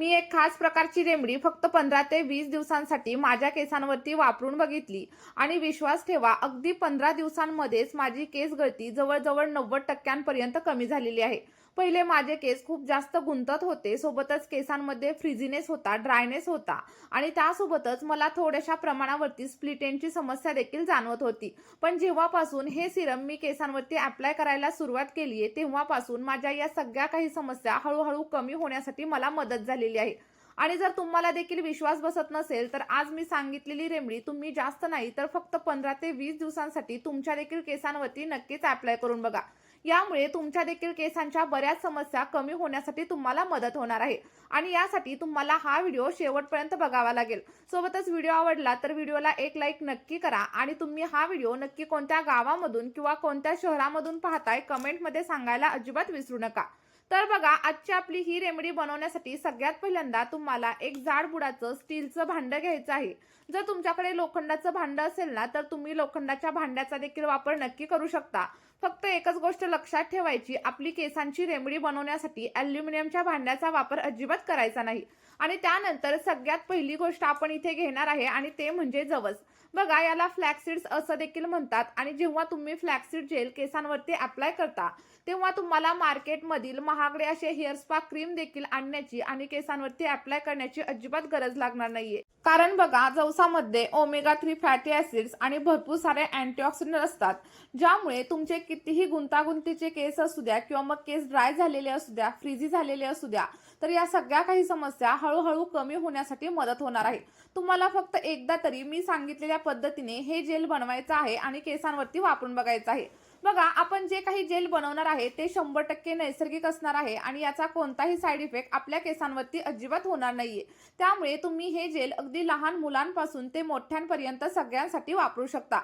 मी एक खास प्रकारची रेमेडी फक्त 15 ते 20 दिवसांसाठी माझ्या केसांवरती वापरून बघितली आणि विश्वास ठेवा, अगदी 15 दिवसांमध्येच माझी केस गळती जवळजवळ 90% कमी झालेली आहे. पहिले माझे केस खूप जास्त गुंतत होते, सोबतच केसांमध्ये फ्रिझीनेस होता, ड्रायनेस होता आणि त्यासोबतच मला थोड्याशा प्रमाणावरती स्प्लिट एंडची समस्या देखील जाणवत होती. पण जेव्हापासून हे सिरम मी केसांवरती अप्लाय करायला सुरुवात केली आहे, तेव्हापासून माझ्या या सगळ्या काही समस्या हळूहळू कमी होण्यासाठी मला मदत झालेली आहे. आणि जर तुम्हाला देखील विश्वास बसत नसेल, तर आज मी सांगितलेली रेमेडी तुम्ही जास्त नाही तर फक्त 15 ते 20 दिवसांसाठी तुमच्या देखील केसांवरती नक्कीच अप्लाय करून बघा. यामुळे तुमच्या देखील केसांच्या बऱ्याच समस्या कमी होण्यासाठी तुम्हाला मदत होणार आहे. आणि यासाठी तुम्हाला हा व्हिडिओ शेवटपर्यंत बघावा लागेल. सोबतच व्हिडिओ आवडला तर व्हिडिओला एक लाईक नक्की करा आणि तुम्ही हा व्हिडिओ नक्की कोणत्या गावामधून किंवा कोणत्या शहरामधून पाहताय कमेंटमध्ये सांगायला अजिबात विसरू नका. तर बघा, आजची आपली ही रेमेडी बनवण्यासाठी सगळ्यात पहिल्यांदा तुम्हाला एक जाड बुडाचं स्टीलचं भांडं घ्यायचं आहे. जर तुमच्याकडे लोखंडाचं भांडं असेल ना, तर तुम्ही लोखंडाच्या भांड्याचा देखील वापर नक्की करू शकता. फक्त एकच गोष्ट लक्षात ठेवायची, आपली केसांची रेमेडी बनवण्यासाठी ॲल्युमिनियमच्या भांड्याचा वापर अजिबात करायचा नाही. आणि त्यानंतर सगळ्यात पहिली गोष्ट आपण इथे घेणार आहे आणि ते म्हणजे जवस. बघा, याला फ्लॅक्सीड्स असं देखील म्हणतात आणि जेव्हा तुम्ही फ्लॅक्सीड जेल केसांवरती अप्लाय करता, तेव्हा तुम्हाला मार्केटमधील महागडे असे हेअर स्पा क्रीम देखील आणण्याची आणि केसांवरती अप्लाय करण्याची अजिबात गरज लागणार नाहीये. कारण बघा, जवसामध्ये ओमेगा 3 फॅटी ॲसिड्स आणि भरपूर सारे अँटीऑक्सिडंट असतात, ज्यामुळे तुमचे कितीही गुंतागुंतीचे केस असू द्या किंवा मग केस ड्राय झालेले असू द्या, फ्रिझी झालेले असू द्या, तर या सगळ्या काही समस्या हळूहळू कमी होण्यासाठी मदत होणार आहे. तुम्हाला फक्त एकदा तरी मी सांगितलेल्या पद्धतीने हे जेल बनवायचं आहे आणि केसांवरती वापरून बघायचं आहे. बघा, आपण जे काही जेल बनवणार आहे ते 100% नैसर्गिक असणार आहे आणि याचा कोणताही साईड इफेक्ट आपल्या केसांवरती अजिबात होणार नाहीये. त्यामुळे तुम्ही हे जेल अगदी लहान मुलांपासून ते मोठ्यांपर्यंत सगळ्यांसाठी वापरू शकता.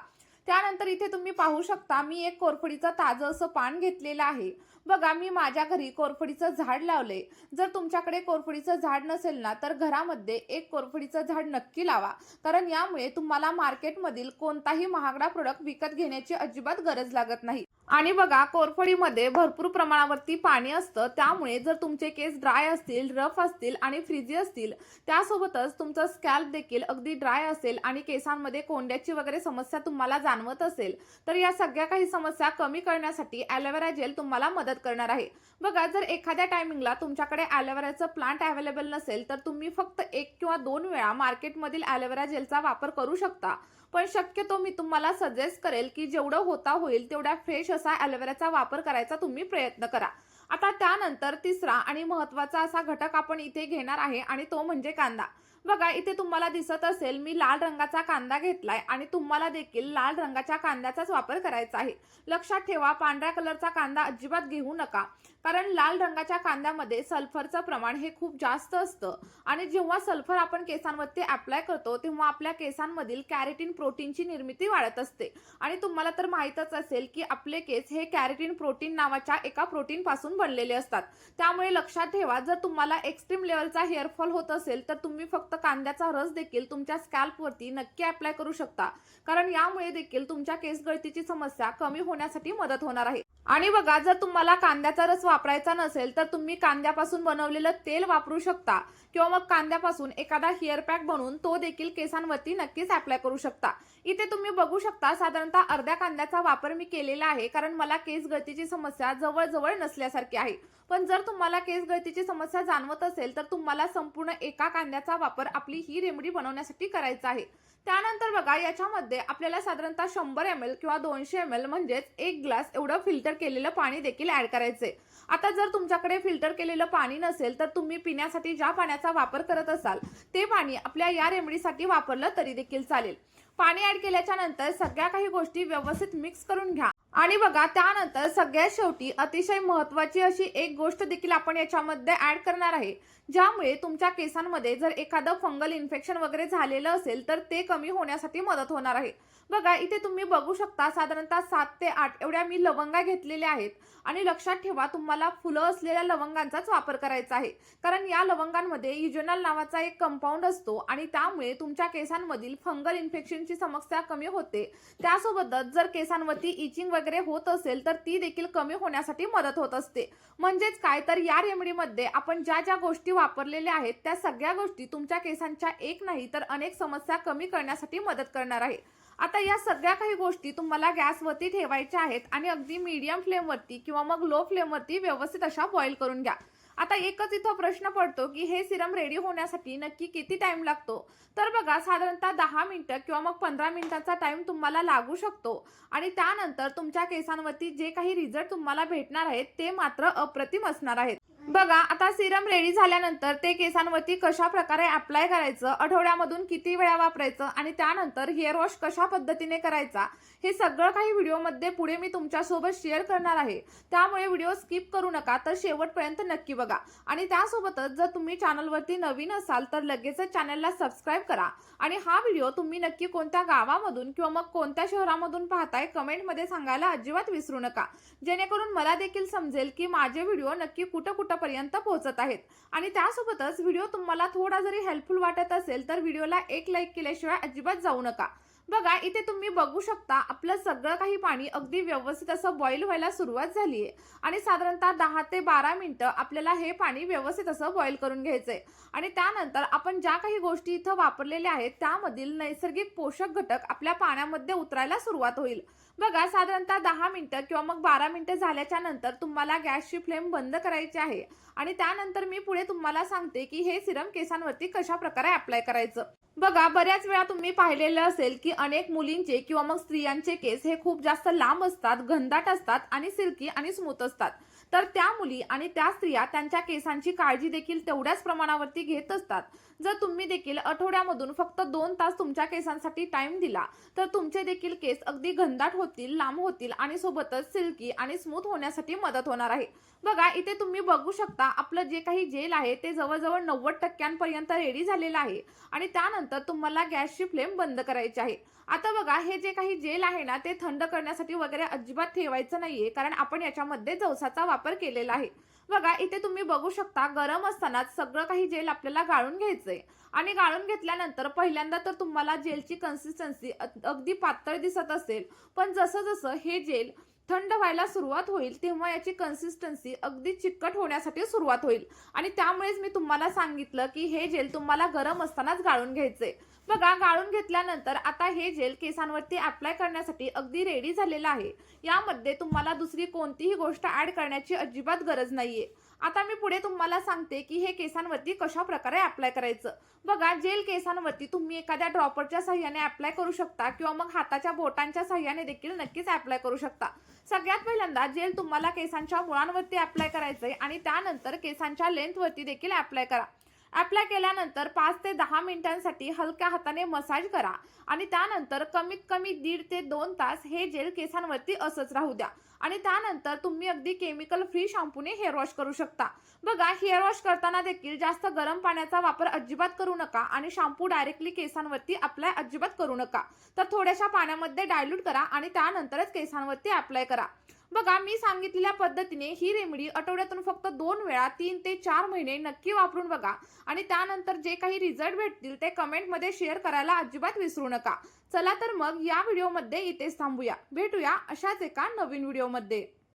त्यानंतर इथे तुम्ही पाहू शकता, मी एक कोरफडीचं ताजं असं पान घेतलेलं आहे. बघा, मी माझ्या घरी कोरफडीचं झाड लावले. जर तुमच्याकडे कोरफडीचं झाड नसेल ना, तर घरामध्ये एक कोरफडीचं झाड नक्की लावा. कारण यामुळे तुम्हाला मार्केटमधील कोणताही महागडा प्रोडक्ट विकत घेण्याची अजिबात गरज लागत नाही. आणि बघा, कोरफडीमध्ये भरपूर प्रमाणावरती पाणी असतं, त्यामुळे जर तुमचे केस ड्राय असतील, रफ असतील आणि फ्रिझी असतील, त्यासोबतच तुमचं स्कॅल्प देखील अगदी ड्राय असेल आणि केसांमध्ये कोंड्याची वगैरे समस्या तुम्हाला जाणवत असेल, तर या सगळ्या काही समस्या कमी करण्यासाठी ॲलोवेरा जेल तुम्हाला मदत करणार आहे. बघा, जर एखाद्या टायमिंगला तुमच्याकडे ॲलोवेराचं प्लांट अवेलेबल नसेल, तर तुम्ही फक्त 1 किंवा 2 वेळा मार्केटमधील ॲलोवेरा जेलचा वापर करू शकता. पण शक्यतो मी तुम्हाला सजेस्ट करेल की जेवढं होता होईल तेवढा फ्रेश असा ॲलोवेराचा वापर करायचा तुम्ही प्रयत्न करा. आता त्यानंतर तिसरा आणि महत्त्वाचा असा घटक आपण इथे घेणार आहे आणि तो म्हणजे कांदा. बघा, इथे तुम्हाला दिसत असेल मी लाल रंगाचा कांदा घेतलाय आणि तुम्हाला देखील लाल रंगाच्या कांद्याचाच वापर करायचा आहे. लक्षात ठेवा, पांढऱ्या कलरचा कांदा अजिबात घेऊ नका, कारण लाल रंगाच्या कांद्यामध्ये सल्फरचं प्रमाण हे खूप जास्त असतं आणि जेव्हा सल्फर आपण केसांवरती अप्लाय करतो, तेव्हा आपल्या केसांमधील कॅरेटिन प्रोटीनची निर्मिती वाढत असते. आणि तुम्हाला तर माहीतच असेल की आपले केस हे कॅरेटिन प्रोटीन नावाच्या एका प्रोटीन पासून बनलेले असतात. त्यामुळे लक्षात ठेवा, जर तुम्हाला एक्स्ट्रीम लेवलचा हेअरफॉल होत असेल, तर तुम्ही फक्त कांद्याचा रस देखील तुमच्या स्कॅल्पवरती नक्की अप्लाय करू शकता. कारण यामुळे देखील तुमच्या केस गळतीची समस्या कमी होण्यासाठी मदत होणार आहे. आणि बघा, जर तुम्हाला कांद्याचा रस वापरायचा नसेल, तर तुम्ही कांद्यापासून बनवलेलं तेल वापरू शकता किंवा मग कांद्यापासून एखादा हेअर पॅक बनवून तो देखील केसांवरती नक्कीच अप्लाय करू शकता. इथे तुम्ही बघू शकता, साधारणतः अर्ध्या कांद्याचा वापर मी केलेला आहे, कारण मला केस गळतीची समस्या जवळजवळ नसल्यासारखी आहे. पण जर तुम्हाला केस गळतीची समस्या जाणवत असेल, तर तुम्हाला संपूर्ण एका कांद्याचा वापर आपली ही रेमेडी बनवण्यासाठी करायचा आहे. त्यानंतर बघा, याच्यामध्ये आपल्याला साधारणतः 100 ml किंवा 200 ml म्हणजेच 1 ग्लास एवढं फिल्टर केलेलं पाणी देखील ऍड करायचे. आता जर तुमच्याकडे फिल्टर केलेलं पाणी नसेल, तर तुम्ही पिण्यासाठी ज्या पाण्याचा वापर करत असाल ते पाणी आपल्या या रेमेडीसाठी वापरलं तरी देखील चालेल. पाणी ऍड केल्याच्या नंतर सगळ्या काही गोष्टी व्यवस्थित मिक्स करून घ्या. आणि बघा, त्यानंतर सगळ्यात शेवटी अतिशय महत्त्वाची अशी एक गोष्ट देखील आपण याच्यामध्ये ऍड करणार आहे, ज्यामुळे तुमच्या केसांमध्ये जर एखादं फंगल इन्फेक्शन वगैरे झालेलं असेल, तर ते कमी होण्यासाठी मदत होणार आहे. बघा इथे तुम्ही बघू शकता साधारणतः 7 ते 8 एवढ्या मी लवंगा घेतलेल्या आहेत आणि लक्षात ठेवा तुम्हाला फुलं असलेल्या लवंगांचाच वापर करायचा आहे. कारण या लवंगांमध्ये इझोनल नावाचा एक कंपाऊंड असतो आणि त्यामुळे तुमच्या केसांमधील फंगल इन्फेक्शनची समस्या कमी होते. त्यासोबतच जर केसांवरती इचिंग वगैरे होत असेल तर ती देखील कमी होण्यासाठी मदत होत असते. म्हणजेच काय तर या रेमेडीमध्ये आपण ज्या ज्या गोष्टी वापरलेल्या आहेत त्या सगळ्या गोष्टी तुमच्या केसांच्या एक नाही तर अनेक समस्या कमी करण्यासाठी मदत करणार आहे. आता या सगळ्या काही गोष्टी तुम्हाला गॅसवरती ठेवायच्या आहेत आणि अगदी मीडियम फ्लेमवरती किंवा मग लो फ्लेमवरती व्यवस्थित अशा बॉईल करून घ्या. आता एकच इथं प्रश्न पडतो की हे सिरम रेडी होण्यासाठी नक्की किती टाइम लागतो. तर बघा साधारणतः 10 मिनिटं किंवा मग 15 मिनिटांचा टाइम तुम्हाला लागू शकतो आणि त्यानंतर तुमच्या केसांवरती जे काही रिझल्ट तुम्हाला भेटणार आहेत ते मात्र अप्रतिम असणार आहेत. बघा आता सिरम रेडी झाल्यानंतर ते केसांवरती कशा प्रकारे अप्लाय करायचं, आठवड्यामधून किती वेळा वापरायचं आणि त्यानंतर हेअर वॉश कशा पद्धतीने करायचा हे सगळं काही व्हिडिओमध्ये पुढे मी तुमच्यासोबत शेअर करणार आहे. त्यामुळे व्हिडिओ स्किप करू नका तर शेवटपर्यंत नक्की बघा. आणि त्यासोबतच जर तुम्ही चॅनलवरती नवीन असाल तर लगेचच चॅनलला सबस्क्राईब करा आणि हा व्हिडिओ तुम्ही नक्की कोणत्या गावामधून किंवा मग कोणत्या शहरामधून पाहताय कमेंटमध्ये सांगायला अजिबात विसरू नका, जेणेकरून मला देखील समजेल की माझे व्हिडिओ नक्की कुठं पर्यंत पोहोचत आहेत. आणि त्यासोबतच व्हिडिओ तुम्हाला थोडा जरी हेल्पफुल वाटत असेल तर व्हिडिओला एक लाईक केल्याशिवाय अजिबात जाऊ नका. बघा इथे तुम्ही बघू शकता आपलं सगळं काही पाणी अगदी व्यवस्थित असं बॉईल व्हायला सुरुवात झाली आहे आणि साधारणतः 10 ते 12 मिनिटं आपल्याला हे पाणी व्यवस्थित असं बॉईल करून घ्यायचंय. आणि त्यानंतर आपण ज्या काही गोष्टी इथं वापरलेल्या आहेत त्यामधील नैसर्गिक पोषक घटक आपल्या पाण्यामध्ये उतरायला सुरुवात होईल. बघा साधारणतः 10 मिनिटं किंवा मग 12 मिनिटं झाल्याच्या नंतर तुम्हाला गॅसची फ्लेम बंद करायची आहे आणि त्यानंतर मी पुढे तुम्हाला सांगते की हे सिरम केसांवरती कशा प्रकारे अप्लाय करायचं. बघा बऱ्याच वेळा तुम्ही पाहिलेलं असेल की अनेक मुलींचे किंवा मग स्त्रियांचे केस हे खूप जास्त लांब असतात, घनदाट असतात आणि सिल्की आणि स्मूथ असतात. तर त्या मुली आणि त्या स्त्रिया त्यांच्या केसांची काळजी देखील तेवढ्याच प्रमाणावरती घेत असतात. जर तुम्ही देखील आठवड्यामधून फक्त 2 तास तुमच्या केसांसाठी टाइम दिला तर तुमचे देखील केस अगदी घनदाट होतील, लांब होतील आणि सोबतच सिल्की आणि स्मूथ होण्यासाठी मदत होणार आहे. बघा इथे तुम्ही बघू शकता आपलं जे काही जेल आहे ते जवळजवळ 90% रेडी झालेलं आहे आणि त्यानंतर तुम्हाला गॅसची फ्लेम बंद करायची आहे. आता बघा हे जे काही जेल आहे ना ते थंड करण्यासाठी वगैरे अजिबात ठेवायचं नाहीये, कारण आपण याच्यामध्ये जवसाचा वापर केलेला आहे. बघा इथे तुम्ही बघू शकता गरम असतानाच सगळं काही जेल आपल्याला गाळून घ्यायचंय आणि गाळून घेतल्यानंतर पहिल्यांदा तर तुम्हाला जेलची कन्सिस्टन्सी अगदी पातळ दिसत असेल, पण जसं जसं हे जेल थंड व्हायला सुरुवात होईल तेव्हा याची कन्सिस्टन्सी अगदी चिकट होण्यासाठी सुरुवात होईल आणि त्यामुळेच मी तुम्हाला सांगितलं की हे जेल तुम्हाला गरम असतानाच गाळून घ्यायचंय. बघा गाळून घेतल्यानंतर आता हे जेल केसांवरती अप्लाय करण्यासाठी अगदी रेडी झालेलं आहे. यामध्ये तुम्हाला दुसरी कोणतीही गोष्ट ऍड करण्याची अजिबात गरज नाहीये. आता मी पुढे तुम्हाला सांगते की हे केसांवरती कशा प्रकारे अप्लाय करायचं. बघा जेल केसांवरती तुम्ही एखाद्या ड्रॉपरच्या साह्याने अप्लाय करू शकता किंवा मग हाताच्या बोटांच्या साह्याने देखील नक्कीच अप्लाय करू शकता. सगळ्यात पहिल्यांदा जेल तुम्हाला केसांच्या मुळांवरती अप्लाय करायचंय आणि त्यानंतर केसांच्या लेंथवरती देखील अप्लाय करा. अप्लाय केल्यानंतर 5 ते 10 मिनिटांसाठी हलक्या हाताने मसाज करा आणि त्यानंतर कमीत कमी 1.5 ते 2 तास हे जेल केसांवरती असंच राहू द्या आणि त्यानंतर तुम्ही अगदी केमिकल फ्री शॅम्पूने हेअर वॉश करू शकता. बघा हेअर वॉश करताना देखील जास्त गरम पाण्याचा वापर अजिबात करू नका आणि शॅम्पू डायरेक्टली केसांवरती अप्लाय अजिबात करू नका. तर थोड्याशा पाण्यामध्ये डायल्यूट करा आणि त्यानंतरच केसांवरती अप्लाय करा. बघा मी सांगितलेल्या पद्धतीने ही रेमेडी आठवड्यातून फक्त 2 वेळा 3 ते 4 महिने नक्की वापरून बघा आणि त्यानंतर जे काही रिझल्ट भेटतील ते कमेंटमध्ये शेअर करायला अजिबात विसरू नका. चला तर मग या व्हिडिओमध्ये इथेच थांबूया. भेटूया अशाच एका नवीन व्हिडिओमध्ये.